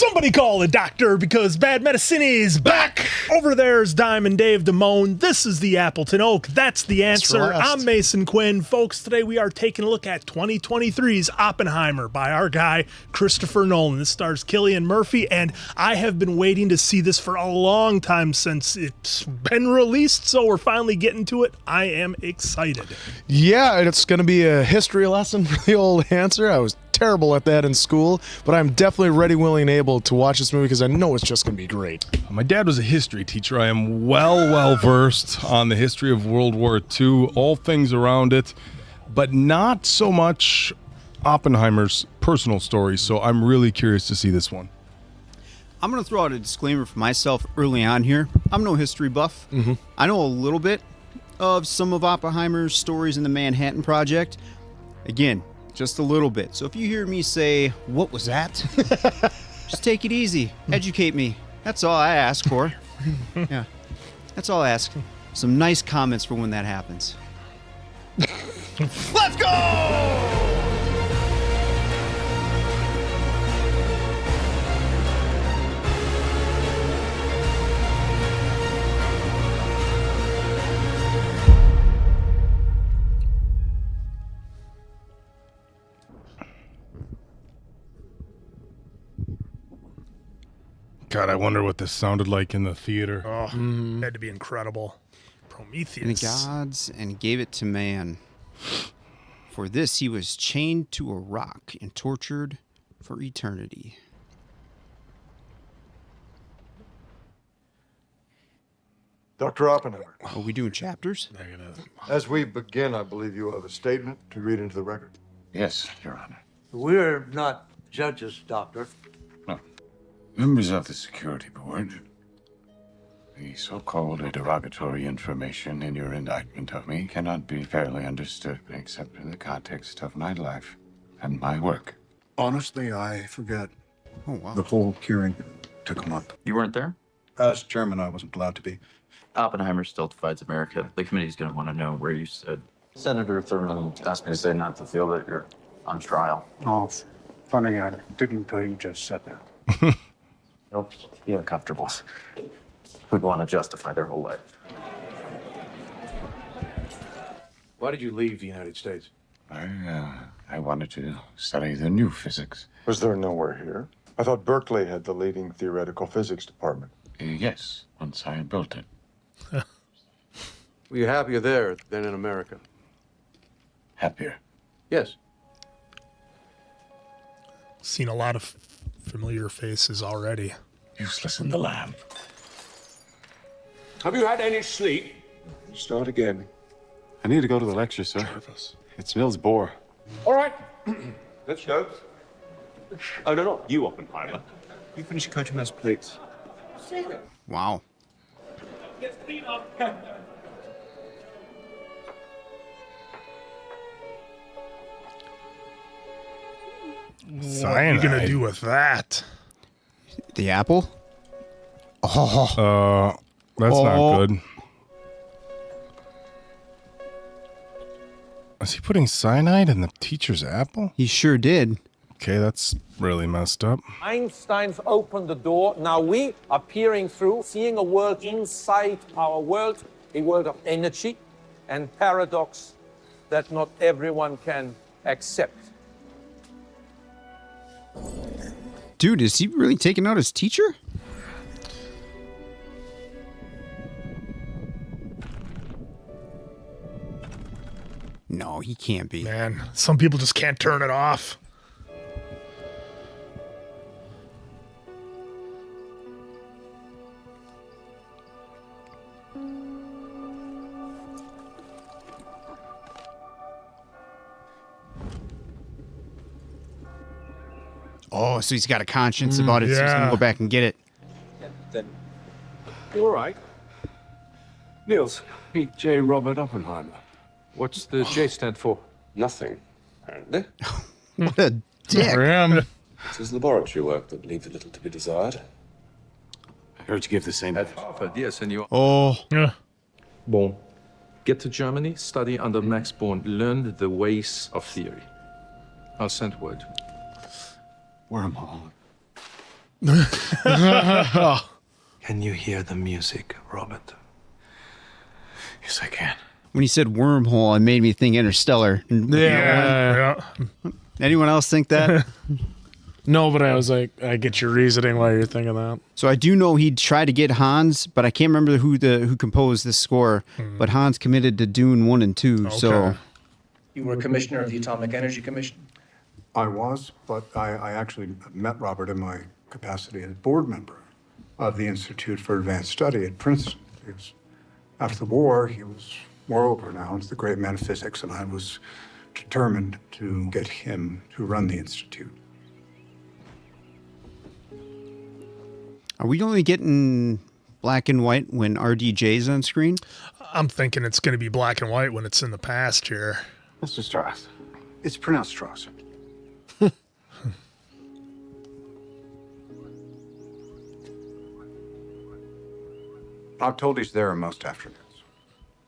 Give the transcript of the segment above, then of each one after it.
Somebody call a doctor because bad medicine is back. Over there's Diamond Dave Damone. This is the Appleton Oak. That's the answer. I'm Mason Quinn. Folks, today we are taking a look at 2023's Oppenheimer by our guy, Christopher Nolan. This stars Cillian Murphy, and I have been waiting to see this for a long time since it's been released, so we're finally getting to it. I am excited. Yeah, it's going to be a history lesson for the old answer. I was terrible at that in school, but I'm definitely ready, willing, and able to watch this movie because I know it's just going to be great. My dad was a history teacher. I am well versed on the history of World War II, all things around it, but not so much Oppenheimer's personal story, so I'm really curious to see this one. I'm going to throw out a disclaimer for myself early on here. I'm no history buff. I know a little bit of some of Oppenheimer's stories in the Manhattan Project. Again, just a little bit. So if you hear me say, "What was that?" just take it easy. Educate me. That's all I ask for. Yeah. That's all I ask. Some nice comments for when that happens. Let's go! God, I wonder what this sounded like in the theater. Oh, had to be incredible. Prometheus. And the gods and gave it to man. For this he was chained to a rock and tortured for eternity. Dr. Oppenheimer. Are we doing chapters? As we begin, I believe you have a statement to read into the record. Yes, Your Honor. We're not judges, Doctor. Members of the Security Board, the so-called derogatory information in your indictment of me cannot be fairly understood except in the context of my life and my work. Honestly, I forget. Oh, wow. The whole hearing took a month. You weren't there? As chairman, I wasn't allowed to be. Oppenheimer still divides America. The committee's going to want to know where you stood. Senator Thurman asked me to say not to feel that you're on trial. Oh, funny, I didn't until you just said that. Nope, be uncomfortable. Who'd want to justify their whole life? Why did you leave the United States? I wanted to study the new physics. Was there nowhere here? I thought Berkeley had the leading theoretical physics department. Yes, once I built it. Were you happier there than in America? Happier. Yes. Seen a lot of familiar faces already. Useless in the lab. Have you had any sleep? Start again. I need to go to the lecture, sir. It's Nils Bohr. All right. Let's go. Oh, no, not you, Oppenheimer. You finish your coaching us, please. Wow. What are you going to do with that? The apple? Oh. That's not good. Is he putting cyanide in the teacher's apple? He sure did. Okay, that's really messed up. Einstein's opened the door. Now we are peering through, seeing a world inside our world, a world of energy and paradox that not everyone can accept. Dude, is he really taking out his teacher? No, he can't be. Man, some people just can't turn it off. Oh, so he's got a conscience about it, so he's going to go back and get it. Then you all right? Niels, meet J. Robert Oppenheimer. What's the J stand for? Nothing, apparently. What a dick. It's his laboratory work that leaves a little to be desired. I heard you give the same. At Harvard, yes, and you... Oh. Yeah. Born. Get to Germany, study under Max Born, learn the ways of theory. I'll send word. Wormhole. Can you hear the music, Robert? Yes, I can. When he said wormhole, it made me think Interstellar. Yeah. Anyone else think that? No, but I was like, I get your reasoning why you're thinking that. So I do know he tried to get Hans, but I can't remember who composed this score. But Hans committed to Dune 1 and 2. So You were commissioner of the Atomic Energy Commission? I was, but I actually met Robert in my capacity as board member of the Institute for Advanced Study at Princeton. After the war, he was moreover now into the great man of physics, and I was determined to get him to run the institute. are we only getting black and white when RDJ's on screen? I'm thinking it's going to be black and white when it's in the past here. Mr. Strauss. It's pronounced Strauss. I've told he's there most afternoons.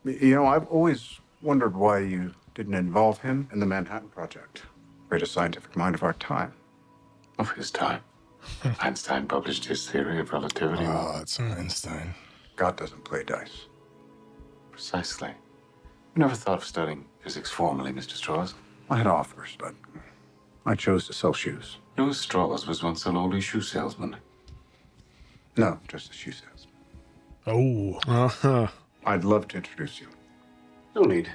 You know, I've always wondered why you didn't involve him in the Manhattan Project. Greatest scientific mind of our time. Of his time. Einstein published his theory of relativity. Oh, it's Einstein. God doesn't play dice. Precisely. You never thought of studying physics formally, Mr. Strauss? I had offers, but I chose to sell shoes. Lewis Strauss was once a lowly shoe salesman. No, just a shoe salesman. Oh. I'd love to introduce you. No need.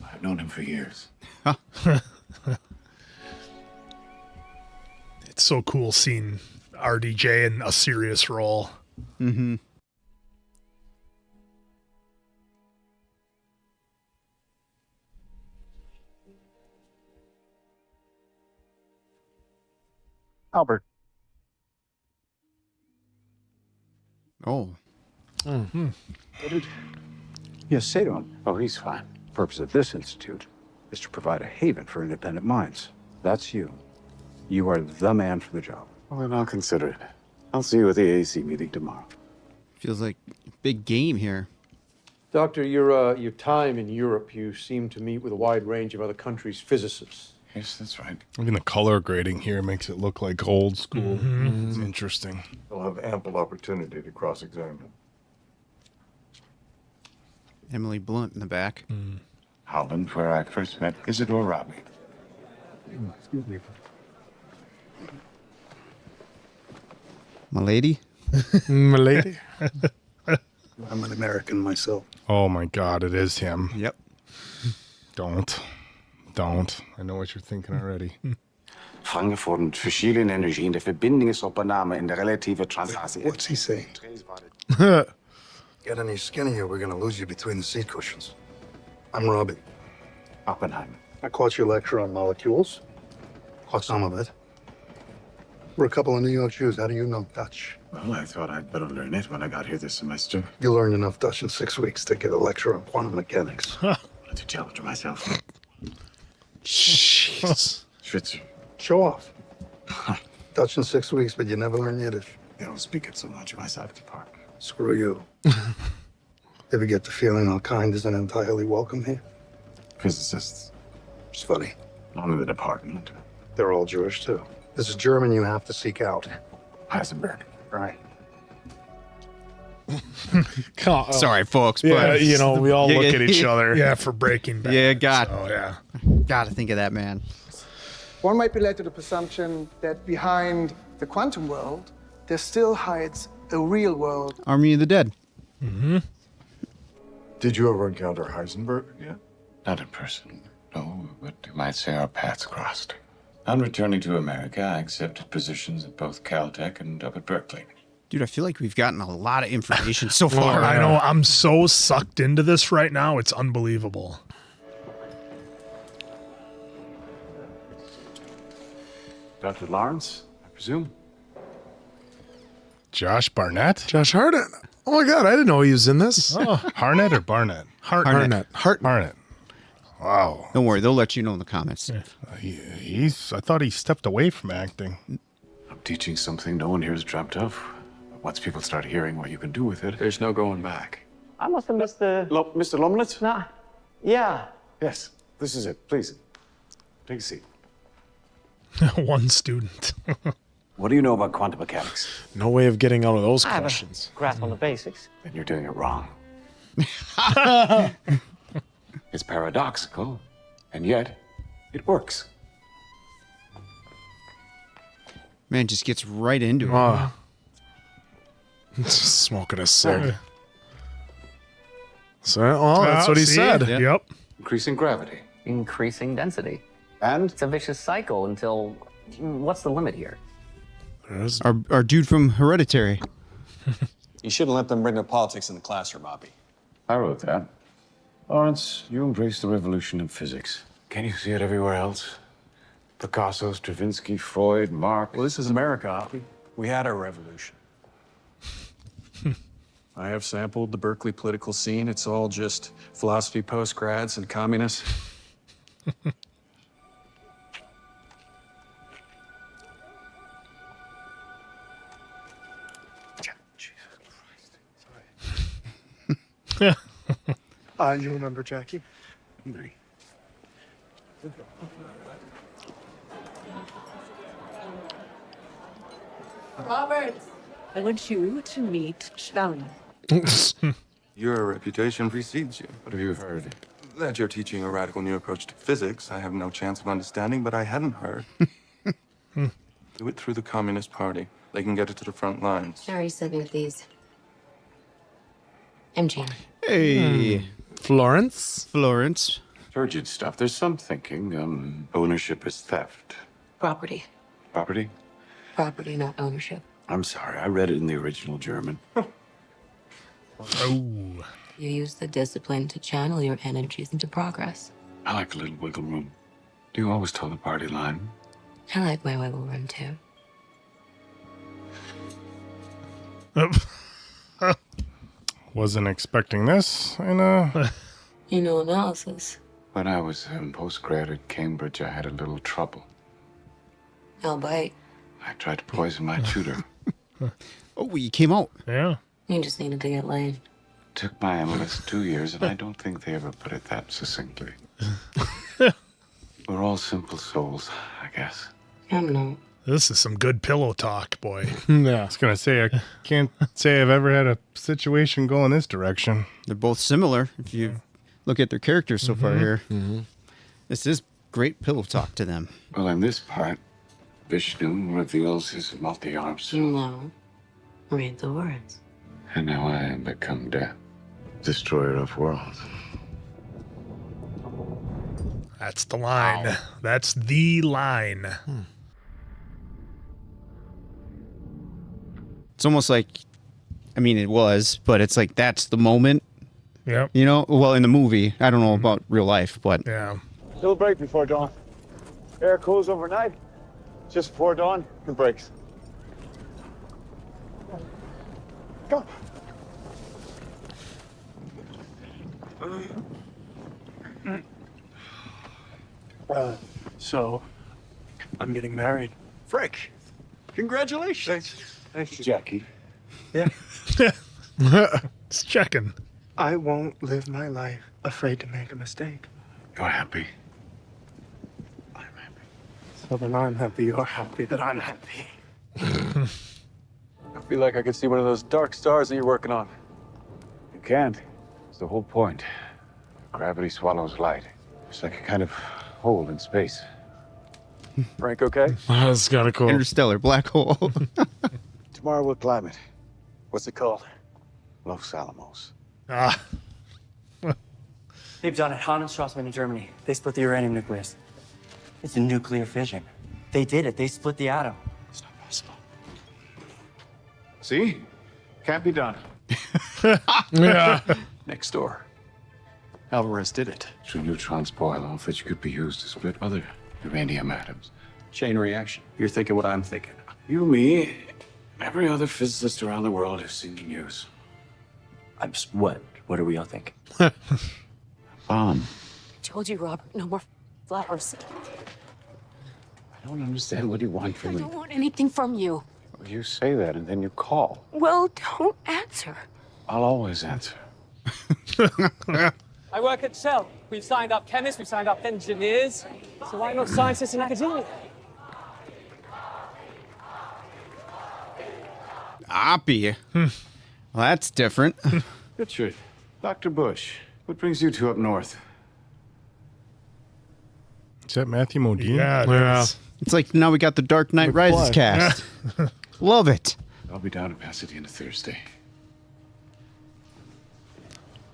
I've known him for years. It's so cool seeing RDJ in a serious role. Mm-hmm. Albert. Oh. Mm-hmm. Yes, say to him. Oh, he's fine. The purpose of this institute is to provide a haven for independent minds. That's you. You are the man for the job. Well, then I'll consider it. I'll see you at the AAC meeting tomorrow. Feels like a big game here. Doctor, your time in Europe, you seem to meet with a wide range of other countries' physicists. Yes, that's right. Even the color grading here makes it look like old school. It's interesting. They'll have ample opportunity to cross-examine. Emily Blunt in the back. Holland, where I first met Isidore Rami. Excuse me. My lady? My lady? I'm an American myself. Oh my God, it is him. Yep. Don't. I know what you're thinking already. Frange von verschiedenen Energien der Verbindung ist Oppenheimer in der relative Transaktion. What's he saying? Get any skinnier, we're gonna lose you between the seat cushions. I'm Robbie. Oppenheimer. I caught your lecture on molecules. Caught some of it. We're a couple of New York Jews. How do you know Dutch? Well, I thought I'd better learn it when I got here this semester. You learned enough Dutch in 6 weeks to get a lecture on quantum mechanics. I wanted to challenge myself. Jeez. Schwitzer. Show off. Dutch in 6 weeks, but you never learn Yiddish. You don't speak it so much in my side of the park. Screw you. Ever get the feeling our kind isn't entirely welcome here? Physicists. It's funny. Not in the department. They're all Jewish, too. This is German you have to seek out. Heisenberg. Right. Sorry, folks. Yeah, but you know, we all look at each other. Yeah, for Breaking Bad. Yeah, gotta think of that man. One might be led to the presumption that behind the quantum world, there still hides a real world. Army of the Dead. Mm-hmm. Did you ever encounter Heisenberg yet? Not in person, no, but you might say our paths crossed. On returning to America, I accepted positions at both Caltech and up at Berkeley. Dude, I feel like we've gotten a lot of information so far. I know. I'm so sucked into this right now. It's unbelievable. Dr. Lawrence, I presume? Josh Barnett? Josh Hartnett. Oh my God, I didn't know he was in this. Oh, Harnett or Barnett? Hartnett. Hartnett. Wow. Don't worry, they'll let you know in the comments. I thought he stepped away from acting. I'm teaching something no one here has dreamt of. Once people start hearing what you can do with it, there's no going back. I must have missed the... Mr. Lomnitz? Nah. Yeah. Yes, this is it. Please, take a seat. One student. What do you know about quantum mechanics? No way of getting out of those I have questions. a grasp on the basics. Then you're doing it wrong. It's paradoxical, and yet it works. Man just gets right into it. Just smoking a cig. So, well, that's what he said. Yeah. Yep. Increasing gravity. Increasing density. And? It's a vicious cycle until... What's the limit here? Our dude from Hereditary. You shouldn't let them bring their politics in the classroom, Bobby. I wrote that. Lawrence, you embrace the revolution in physics. Can you see it everywhere else? Picasso, Stravinsky, Freud, Marx. Well, this is America, Bobby. We had our revolution. I have sampled the Berkeley political scene. It's all just philosophy postgrads and communists. You remember Jackie? Robert, I want you to meet Downey. Your reputation precedes you. What have you heard? That you're teaching a radical new approach to physics, I have no chance of understanding, but I hadn't heard. Do it through the Communist Party. They can get it to the front lines. Harry sent me with these. MG. Hey. Florence. Turgid stuff. There's some thinking. Ownership is theft. Property. Property? Property, not ownership. I'm sorry. I read it in the original German. Oh. You use the discipline to channel your energies into progress. I like a little wiggle room. Do you always toe the party line? I like my wiggle room too. Wasn't expecting this. You know analysis. When I was in postgrad at Cambridge, I had a little trouble. I'll bite. I tried to poison my tutor. Oh, you came out. Yeah. You just needed to get laid. Took my MLS 2 years, and I don't think they ever put it that succinctly. We're all simple souls, I guess. I'm not. This is some good pillow talk, boy. Yeah. I was going to say, I can't say I've ever had a situation go in this direction. They're both similar if you look at their characters so far here. This is great pillow talk to them. Well, in this part, Vishnu reveals his multi-arms. No. Read the words. And now I am become death, destroyer of worlds. That's the line. Wow. That's the line. It's almost like, I mean, it was, but it's like that's the moment. Yeah. You know, well, in the movie, I don't know about real life, but yeah. Little break before dawn. Air cools overnight. Just before dawn, it breaks. Go. So, I'm getting married. Frick. Congratulations. Thank you. Jackie. Yeah. Just checking. I won't live my life afraid to make a mistake. You're happy. So then I'm happy you're happy that I'm happy. I feel like I could see one of those dark stars that you're working on. You can't. It's the whole point. Gravity swallows light. It's like a kind of hole in space. Frank, okay? That's kind of cool. Interstellar black hole. Tomorrow we'll climb it. What's it called? Los Alamos. Ah. They've done it. Han and Strauss in Germany. They split the uranium nucleus. It's a nuclear fission. They did it. They split the atom. It's not possible. See? Can't be done. Yeah. Next door. Alvarez did it. Should neutrons boil off that could be used to split other uranium atoms? Chain reaction. You're thinking what I'm thinking. You, me, every other physicist around the world have seen use. I'm just, what? What are we all thinking? Bomb. I told you, Robert, no more flowers. I don't understand what you want from I me. don't want anything from you. You say that and then you call. Well, don't answer. I'll always answer. I work at Shell. We've signed up chemists, we've signed up engineers. So why not scientists and academia? Oppie. Well, that's different. Richard, Dr. Bush, what brings you two up north? Is that Matthew Modine? Yeah. It's like now we got the Dark Knight Rises cast. Love it. I'll be down in Pasadena Thursday.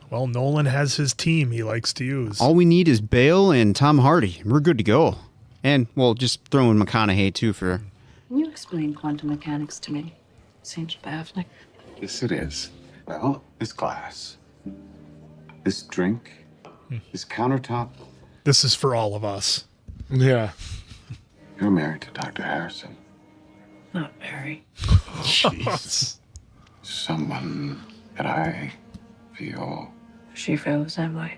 Well, Nolan has his team he likes to use. All we need is Bale and Tom Hardy. We're good to go. And, well, just throw in McConaughey, too, for... Can you explain quantum mechanics to me? Seems baffling. Yes, it is. Well, this glass, this drink, this countertop. This is for all of us. Yeah. You're married to Dr. Harrison. Not very. Jeez. Someone that I feel She feels the same way.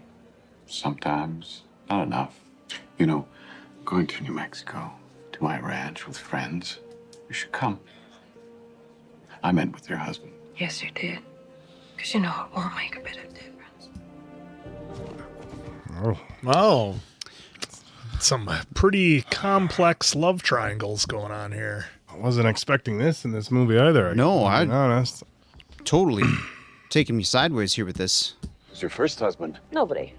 sometimes, not enough. You know, going to New Mexico, to my ranch with friends. You should come. I met with your husband. Yes, you did. Because you know it won't make a bit of difference. Oh. Some pretty complex love triangles going on here. I wasn't expecting this in this movie either. No, I'm honest. Totally taking me sideways here with this. Who's your first husband? Nobody.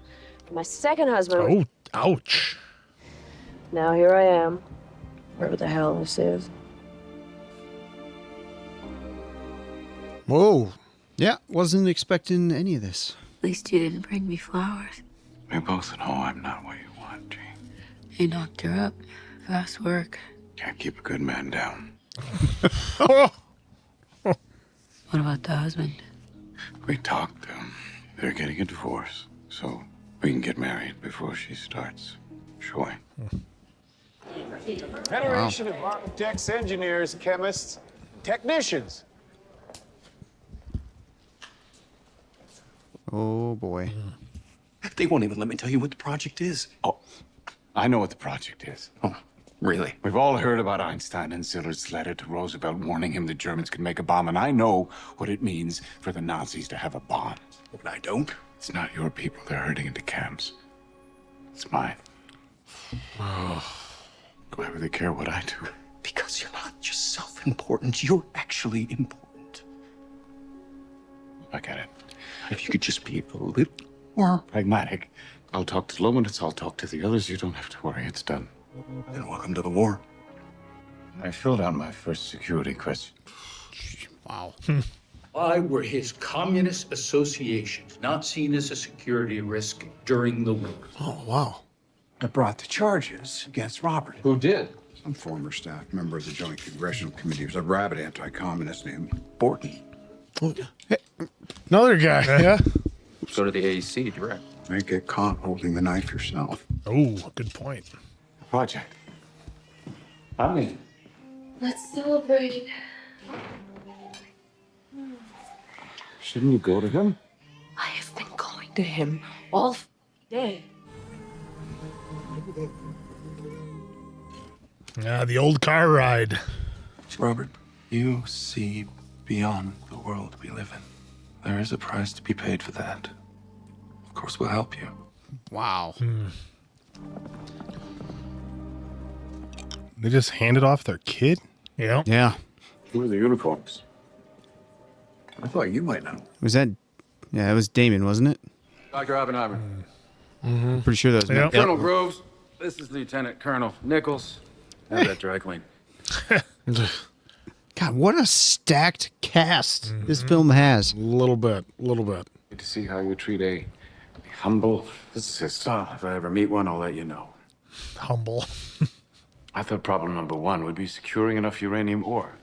My second husband. Oh, ouch. Now here I am, wherever the hell this is. Whoa. Yeah, wasn't expecting any of this. At least you didn't bring me flowers. We both know I'm not what you want, Jean. He knocked her up. Fast work. Can't keep a good man down. What about the husband? We talked to him. They're getting a divorce, so we can get married before she starts showing. Generation of architects, engineers, chemists, technicians. Oh, boy. They won't even let me tell you what the project is. Oh, I know what the project is. Oh, really? We've all heard about Einstein and Siller's letter to Roosevelt warning him the Germans could make a bomb, and I know what it means for the Nazis to have a bomb. But I don't. It's not your people they're herding into camps. It's mine. Why would they care what I do? Because you're not just self-important, you're actually important. I get it. If you could just be a little more pragmatic. I'll talk to Lomanitz, I'll talk to the others. You don't have to worry, it's done. Then welcome to the war. I filled out my first security question. Wow. Why were his communist associations not seen as a security risk during the war? Oh, wow. I brought the charges against Robert. Who did? Some former staff member of the Joint Congressional Committee. He was a rabid anti-communist named Borton. Hey, another guy, yeah? Go to the AEC direct. You may get caught holding the knife yourself. Oh, good point. Project. I mean, Let's celebrate. Shouldn't you go to him? I have been going to him all day. Yeah, the old car ride. Robert, you see beyond the world we live in. There is a price to be paid for that. Of course, we'll help you. Wow. They just handed off their kid? Yeah. Yeah. Who are the uniforms? I thought you might know. Was that... Yeah, it was Damon, wasn't it? Dr. Oppenheimer. Pretty sure that was... Yep. Colonel Groves, this is Lieutenant Colonel Nichols. Have that dry clean. God, what a stacked cast this film has. A little bit. Good to see how you treat a humble physicist. If I ever meet one, I'll let you know. Humble. I thought problem number one would be securing enough uranium ore.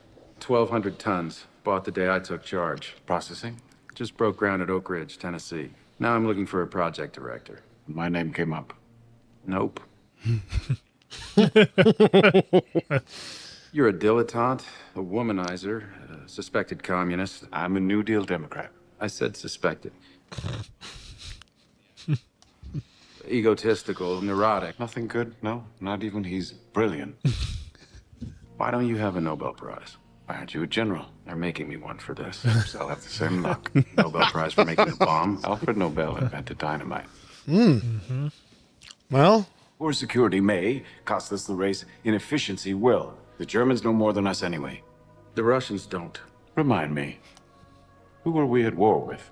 1,200 tons. Bought the day I took charge. Processing? Just broke ground at Oak Ridge, Tennessee. Now I'm looking for a project director. My name came up. Nope. You're a dilettante, a womanizer, a suspected communist. I'm a New Deal Democrat. I said suspected. Egotistical, neurotic. Nothing good? No, not even he's brilliant. Why don't you have a Nobel Prize? Why aren't you a general? They're making me one for this. So I'll have the same luck. Nobel Prize for making a bomb. Alfred Nobel invented dynamite. Well, Poor security may cost us the race. Inefficiency will. The Germans know more than us anyway. The Russians don't. Remind me, who were we at war with?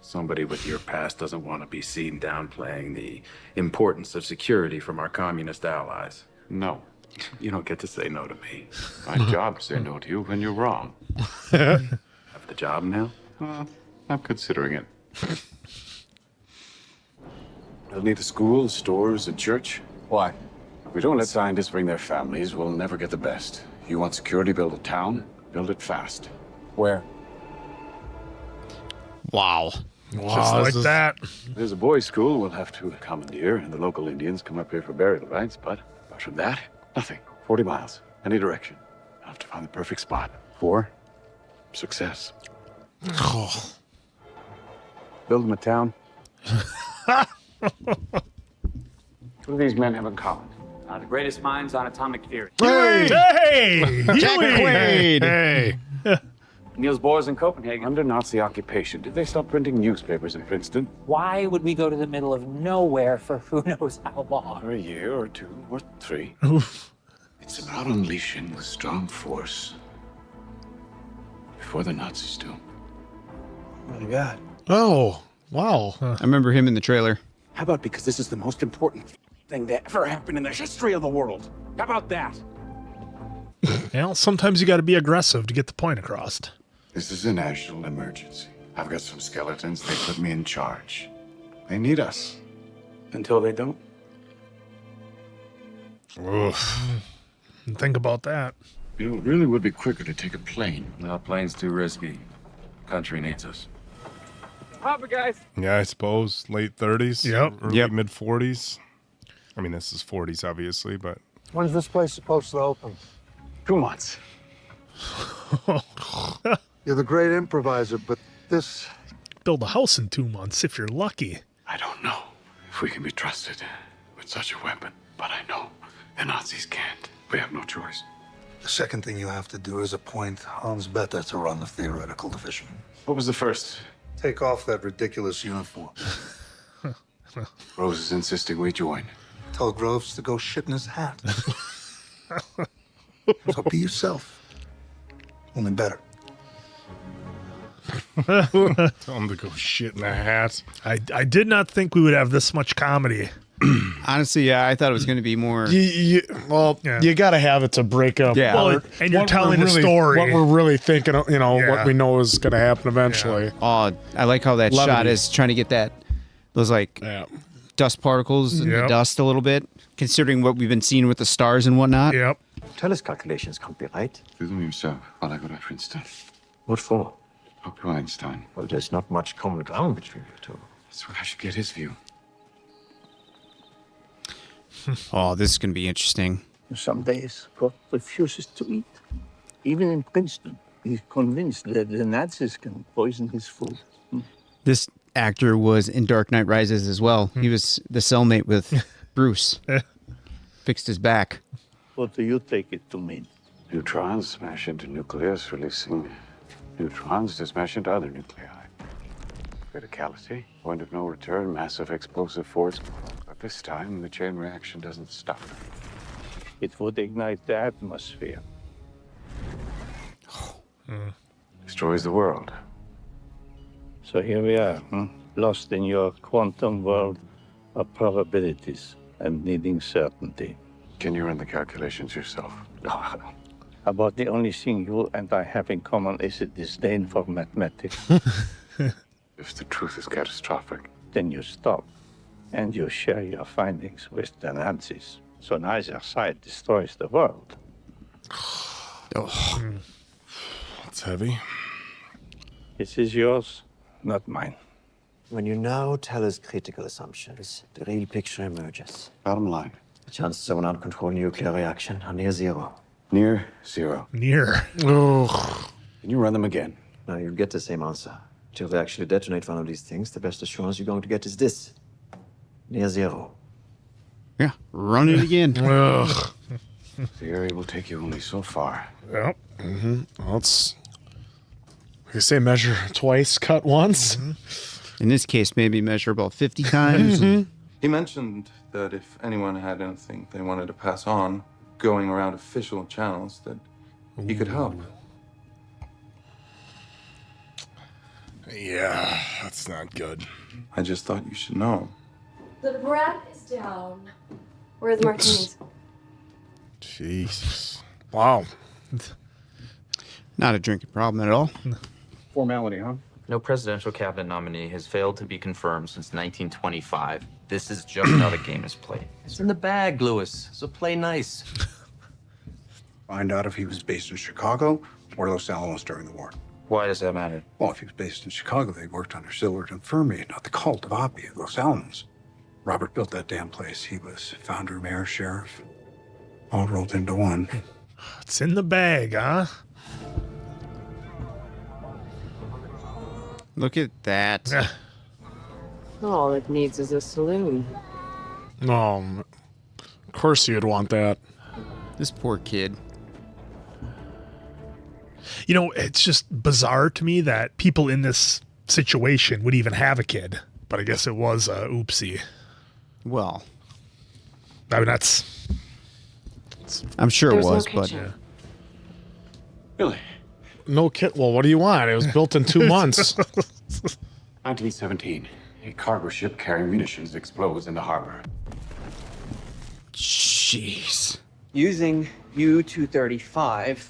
Somebody with your past doesn't want to be seen downplaying the importance of security from our communist allies. No. You don't get to say no to me. My job to say no to you when you're wrong. Have the job now? I'm considering it. We'll need a school, stores, a church. Why? If we don't let scientists bring their families, we'll never get the best. You want security, build a town, build it fast. Where? Wow. Wow, Just like this is- that. There's a boys' school we'll have to commandeer, and the local Indians come up here for burial rites, but apart from that, nothing. 40 miles, any direction. I'll have to find the perfect spot. For success. Build them a town. What do these men have in common? The greatest minds on atomic theory. Hey! Jack McQuaid. Hey! Niels Bohr's in Copenhagen. Under Nazi occupation, did they stop printing newspapers in Princeton? Why would we go to the middle of nowhere for who knows how long? For a year or 2 or 3. It's about unleashing the strong force before the Nazis do. My God. Oh, wow. I remember him in the trailer. How about because this is the most important thing that ever happened in the history of the world? How about that? Well, sometimes you got to be aggressive to get the point across. This is a national emergency. I've got some skeletons. They put me in charge. They need us. Until they don't. Oof. Think about that. You know, it really would be quicker to take a plane. No, plane's too risky. Country needs us. Hop it, guys. Yeah, I suppose late 30s. Yep. Early mid 40s. I mean, this is 40s, obviously, but When's this place supposed to open? 2 months. You're the great improviser, but this... Build a house in 2 months if you're lucky. I don't know if we can be trusted with such a weapon, but I know the Nazis can't. We have no choice. The second thing you have to do is appoint Hans Bethe to run the theoretical division. What was the first? Take off that ridiculous uniform. Rose is insisting we join. Tell Groves to go shit in his hat. So be yourself. Only better. tell them to go shit in a hat. I did not think we would have this much comedy. Honestly, yeah, I thought it was going to be more. You got to have it to break up. Yeah. Well, and you're telling a story. What we're really thinking, what Yeah. we know is going to happen eventually. Oh, I like how that Levity. shot is trying to get those dust particles in the Yep. dust a little bit, considering what we've been seeing with the stars and whatnot. Yep. Tellus calculations can't be right. Do them yourself while I go to Princeton. What for? Talk to Einstein. Well, there's not much common ground between you two. That's where I should get his view. Oh, this is going to be interesting. Some days, God refuses to eat. Even in Princeton, he's convinced that the Nazis can poison his food. This actor was in Dark Knight Rises as well. He was the cellmate with Bruce. Fixed his back. What do you take it to mean? Neutrons smash into nucleus, releasing neutrons to smash into other nuclei. Criticality, point of no return, massive explosive force. But this time, the chain reaction doesn't stop. It would ignite the atmosphere. Destroys the world. So here we are, lost in your quantum world of probabilities and needing certainty. Can you run the calculations yourself? About the only thing you and I have in common is a disdain for mathematics. If the truth is catastrophic, then you stop and you share your findings with the Nazis. So neither side destroys the world. Oh, that's heavy. This is yours, not mine. When you now tell us critical assumptions, the real picture emerges. Bottom line. The chances of an uncontrolled nuclear reaction are near zero. Near zero. Near. Can you run them again? Now you'll get the same answer. Till they actually detonate one of these things, the best assurance you're going to get is this. Near zero. Yeah, run it again. The area will take you only so far. Yep. Mm-hmm. Well, it's... You say measure twice, cut once. In this case, maybe measure about 50 times. He mentioned that if anyone had anything they wanted to pass on, going around official channels, that he could help. Yeah, that's not good. I just thought you should know. The brat is down. Where are the martinis? Jesus. Wow. Not a drinking problem at all. Formality, huh? No presidential cabinet nominee has failed to be confirmed since 1925. This is just how the game is played. It's in the bag, Lewis, so play nice. Find out if he was based in Chicago or Los Alamos during the war. Why does that matter? Well, if he was based in Chicago, they worked under Sillard and Fermi, not the cult of Oppie at Los Alamos. Robert built that damn place. He was founder, mayor, sheriff, all rolled into one. It's in the bag, huh? Look at that. All it needs is a saloon. Of course you'd want that. This poor kid. You know, it's just bizarre to me that people in this situation would even have a kid. But I guess it was a oopsie. Well, I mean, that's... I'm sure it There's was, no but kitchen. Really? No kit. Well, what do you want? It was built in 2 months. 1917. A cargo ship carrying munitions explodes in the harbor. jeez. Using U-235,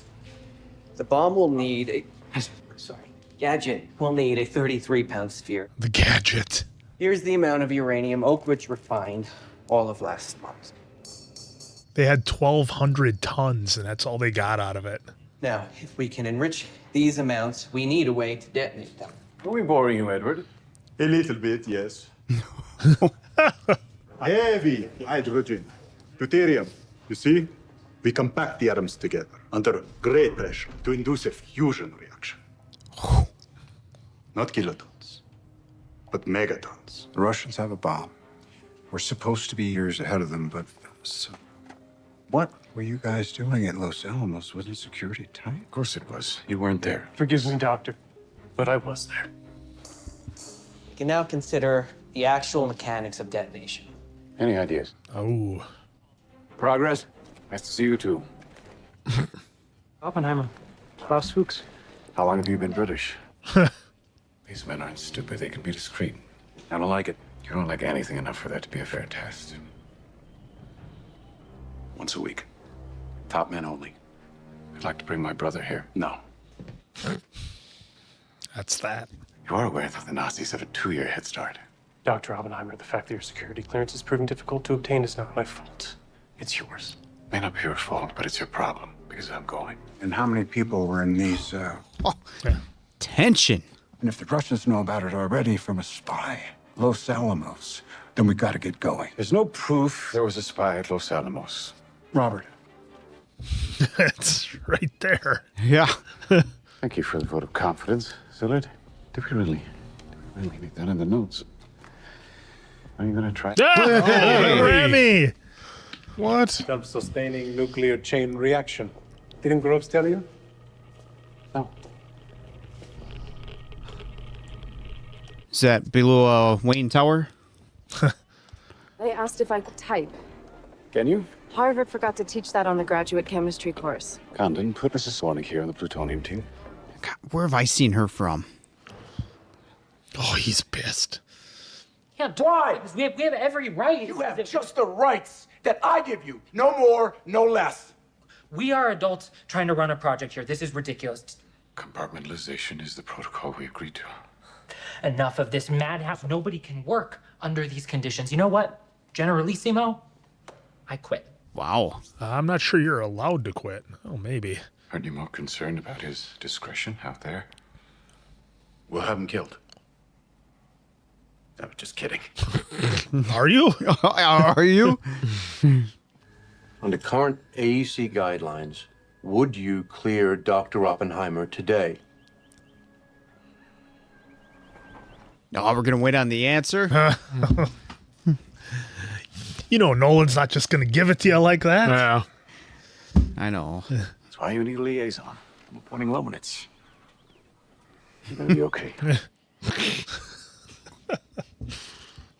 the bomb will need a... Gadget will need a 33-pound sphere. The gadget. Here's the amount of uranium Oak Ridge refined all of last month. They had 1,200 tons, and that's all they got out of it. Now, if we can enrich these amounts, we need a way to detonate them. Are we boring you, Edward? A little bit, yes. Heavy hydrogen. Deuterium. You see? We compact the atoms together under great pressure to induce a fusion reaction. Not kilotons, but megatons. The Russians have a bomb. We're supposed to be years ahead of them, but so what were you guys doing at Los Alamos? Wasn't security tight? Of course it was. You weren't there. Forgive me, Doctor, but I was there. We can now consider the actual mechanics of detonation. Any ideas? Oh. Progress? Nice to see you too. Oppenheimer. Klaus Fuchs. How long have you been British? These men aren't stupid. They can be discreet. I don't like it. You don't like anything enough for that to be a fair test. Once a week. Top men only. I'd like to bring my brother here. No. That's that. You are aware that the Nazis have a 2-year head start. Dr. Oppenheimer, the fact that your security clearance is proving difficult to obtain is not my fault. It's yours. May not be your fault, but it's your problem, because I'm going. And how many people were in these, Tension. And if the Russians know about it already from a spy, Los Alamos, then we gotta get going. There's no proof there was a spy at Los Alamos. Robert. That's right there. Yeah. Thank you for the vote of confidence, Sillard. Did we really need that in the notes? Are you gonna try? Rami! What? Self-sustaining nuclear chain reaction. Didn't Groves tell you? No. Is that below Wayne Tower? They asked if I could type. Can you? Harvard forgot to teach that on the graduate chemistry course. Condon, put Mrs. Swanwick here on the plutonium team. God, where have I seen her from? Oh, he's pissed. Yeah, why? Because we have every right. You have just the rights that I give you. No more, no less. We are adults trying to run a project here. This is ridiculous. Compartmentalization is the protocol we agreed to. Enough of this madhouse. Nobody can work under these conditions. You know what? Generalissimo, I quit. Wow. I'm not sure you're allowed to quit. Oh, maybe. Aren't you more concerned about his discretion out there? We'll have him killed. I'm just kidding. Are you? Are you? Under current AEC guidelines, would you clear Dr. Oppenheimer today? No, we're going to wait on the answer. You know, Nolan's not just going to give it to you like that. Yeah. I know. That's why you need a liaison. I'm appointing Lomanitz. You're gonna be okay.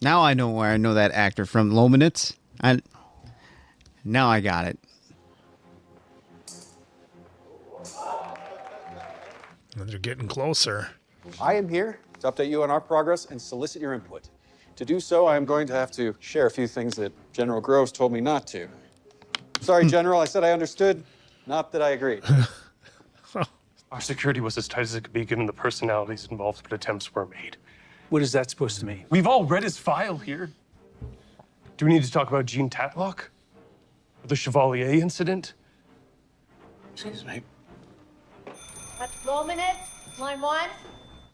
Now I know where I know that actor from. Lomanitz. Now I got it. And they're getting closer. I am here to update you on our progress and solicit your input. To do so, I am going to have to share a few things that General Groves told me not to. Sorry, General, I said I understood, not that I agreed. Our security was as tight as it could be given the personalities involved, but attempts were made. What is that supposed to mean? We've all read his file here. Do we need to talk about Jean Tatlock? Or the Chevalier incident? Excuse me. Roll minutes, line 1.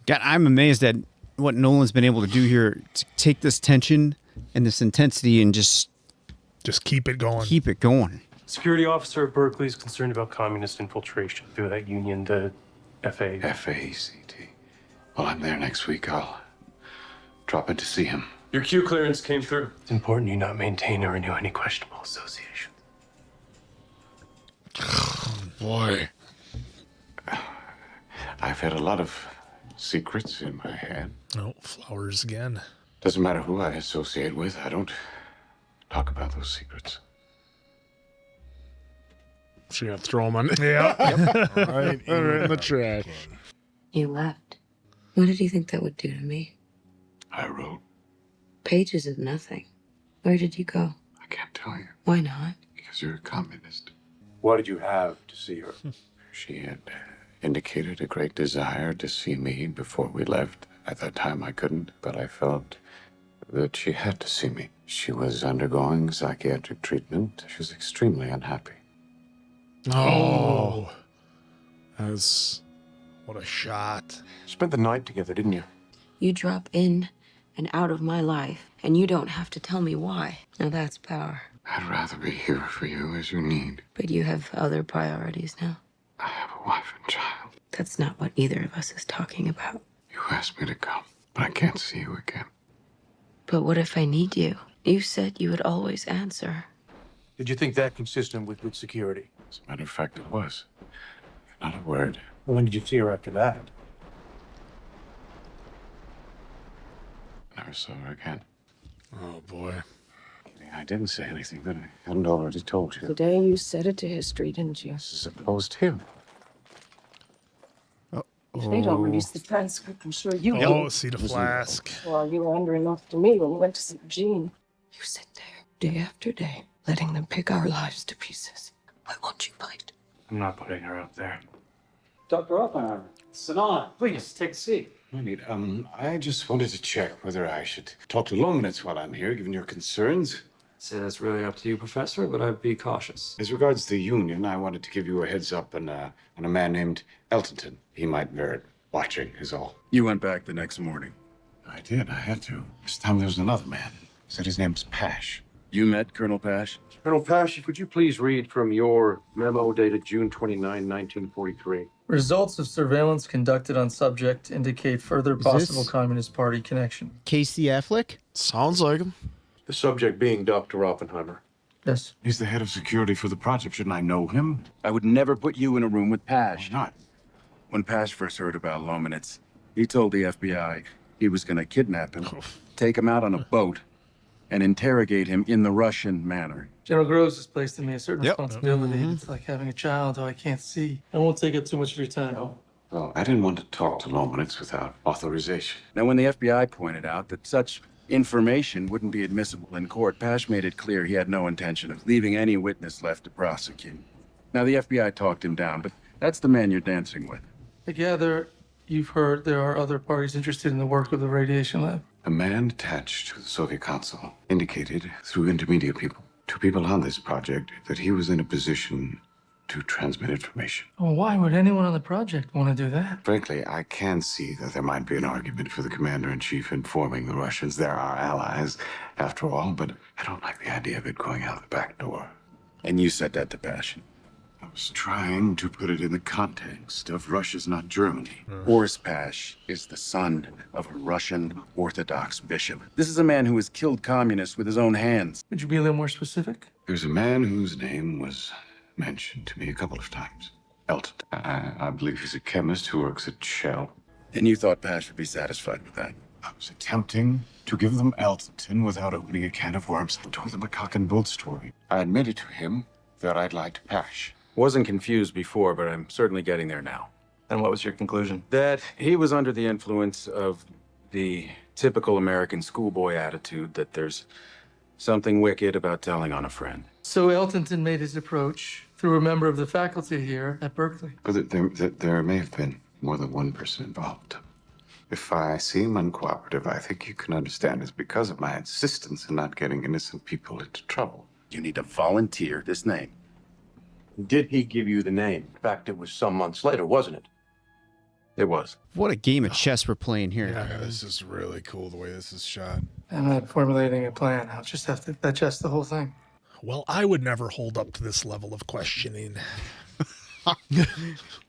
God, I'm amazed at what Nolan's been able to do here to take this tension and this intensity and just keep it going. Keep it going. Security officer at Berkeley is concerned about communist infiltration through that union, the FA. FACT. Well, I'm there next week. I'll drop in to see him. Your Q clearance came through. It's important you not maintain or renew any questionable associations. Boy. I've had a lot of secrets in my head. Oh, flowers again. Doesn't matter who I associate with, I don't talk about those secrets. So you have to throw them on. Yeah. right in the trash. You left. What did you think that would do to me? I wrote. Pages of nothing. Where did you go? I can't tell you. Why not? Because you're a communist. What did you have to see her? She had indicated a great desire to see me before we left. At that time, I couldn't, but I felt that she had to see me. She was undergoing psychiatric treatment. She was extremely unhappy. Oh. That's... What a shot. Spent the night together, didn't you? You drop in and out of my life, and you don't have to tell me why. Now that's power. I'd rather be here for you as you need. But you have other priorities now. I have a wife and child. That's not what either of us is talking about. You asked me to come, but I can't see you again. But what if I need you? You said you would always answer. Did you think that consistent with good security? As a matter of fact, it was. Not a word. When did you see her after that? Never saw her again. Oh, boy. I didn't say anything that I hadn't already told you. Today you said it to history, didn't you? This is opposed to him. If they don't release the transcript, I'm sure you Oh, will. see the flask. Well, you were under enough to me when you went to see Jean. You sit there, day after day, letting them pick our lives to pieces. Why won't you fight? I'm not putting her out there. Dr. Oppenheimer, Sanan, please take a seat. I just wanted to check whether I should talk to Lomanitz while I'm here, given your concerns. Say that's really up to you, Professor, but I'd be cautious. As regards the union, I wanted to give you a heads up on a man named Eltonton. He might merit watching, is all. You went back the next morning. I did, I had to. This time there was another man. Said his name's Pash. You met Colonel Pash? Colonel Pash, could you please read from your memo dated June 29, 1943? Results of surveillance conducted on subject indicate further possible Communist Party connection. Casey Affleck? Sounds like him. The subject being Dr. Oppenheimer. Yes. He's the head of security for the project. Shouldn't I know him? I would never put you in a room with Pash. Why not? When Pash first heard about Lomanitz, he told the FBI he was going to kidnap him, take him out on a boat, and interrogate him in the Russian manner. General Groves has placed in me a certain Yep. responsibility. It's like having a child who I can't see. I won't take up too much of your time. Well, I didn't want to talk to Lomanitz without authorization. Now, when the FBI pointed out that such information wouldn't be admissible in court, Pash made it clear he had no intention of leaving any witness left to prosecute. Now, the FBI talked him down, but that's the man you're dancing with. I gather you've heard there are other parties interested in the work of the radiation lab. A man attached to the Soviet consul indicated through intermediate people to people on this project that he was in a position to transmit information. Well, why would anyone on the project want to do that? Frankly, I can see that there might be an argument for the commander-in-chief informing the Russians they're our allies, after all, but I don't like the idea of it going out the back door. And you said that to Pash. I was trying to put it in the context of Russia's not Germany. Boris Pash is the son of a Russian Orthodox bishop. This is a man who has killed communists with his own hands. Would you be a little more specific? There's a man whose name was mentioned to me a couple of times. Elton. I believe he's a chemist who works at Shell. And you thought Pash would be satisfied with that? I was attempting to give them Elton without opening a can of worms and told them a cock and bull story. I admitted to him that I'd liked Pash. Wasn't confused before, but I'm certainly getting there now. And what was your conclusion? That he was under the influence of The typical American schoolboy attitude that there's something wicked about telling on a friend. So Eltonton made his approach through a member of the faculty here at Berkeley. But there may have been more than one person involved. If I seem uncooperative, I think you can understand it's because of my insistence in not getting innocent people into trouble. You need to volunteer this name. Did he give you the name? In fact, it was some months later, wasn't it? It was. What a game of chess we're playing here. Yeah, this is really cool the way this is shot. I'm not formulating a plan. I'll just have to digest the whole thing. Well, I would never hold up to this level of questioning.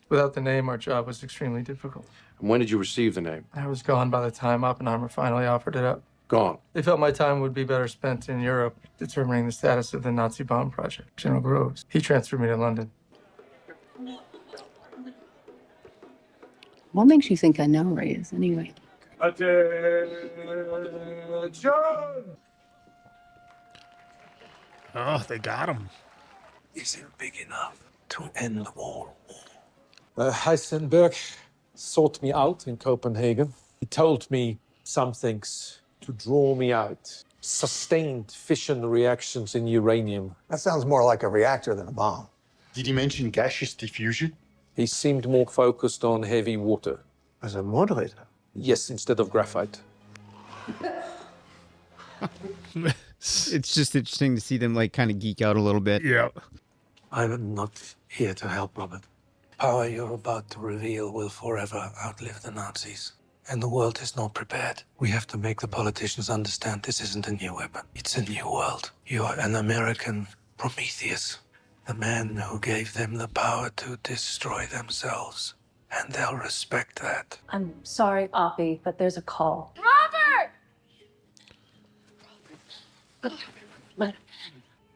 Without the name, our job was extremely difficult. And when did you receive the name? I was gone by the time Oppenheimer finally offered it up. Gone. They felt my time would be better spent in Europe determining the status of the Nazi bomb project. General Groves. He transferred me to London. What makes you think I know Reyes anyway? Attention! Oh, they got him. Is it big enough to end the war? Heisenberg sought me out in Copenhagen. He told me some things to draw me out. Sustained fission reactions in uranium. That sounds more like a reactor than a bomb. Did he mention gaseous diffusion? He seemed more focused on heavy water. As a moderator? Yes, instead of graphite. It's just interesting to see them like kind of geek out a little bit. Yeah. I'm not here to help, Robert. The power you're about to reveal will forever outlive the Nazis. And the world is not prepared. We have to make the politicians understand this isn't a new weapon. It's a new world. You're an American Prometheus. The man who gave them the power to destroy themselves. And they'll respect that. I'm sorry, Oppie, but there's a call. Robert!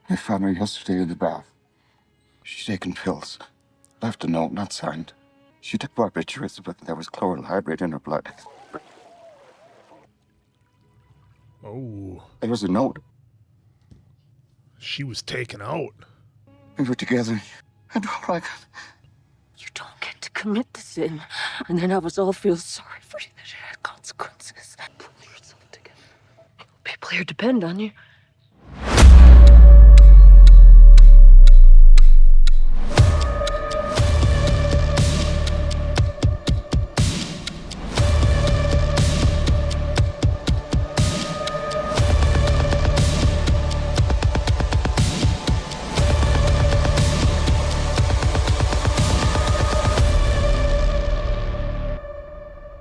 I found her yesterday in the bath. She's taken pills. Left a note, not signed. She took barbiturates, but there was chloral hydrate in her blood. Oh. There was a note. She was taken out. We were together. And all I got... You don't get to commit the sin, and then have us all feel sorry for you that it had consequences. Pull yourself together. People here depend on you.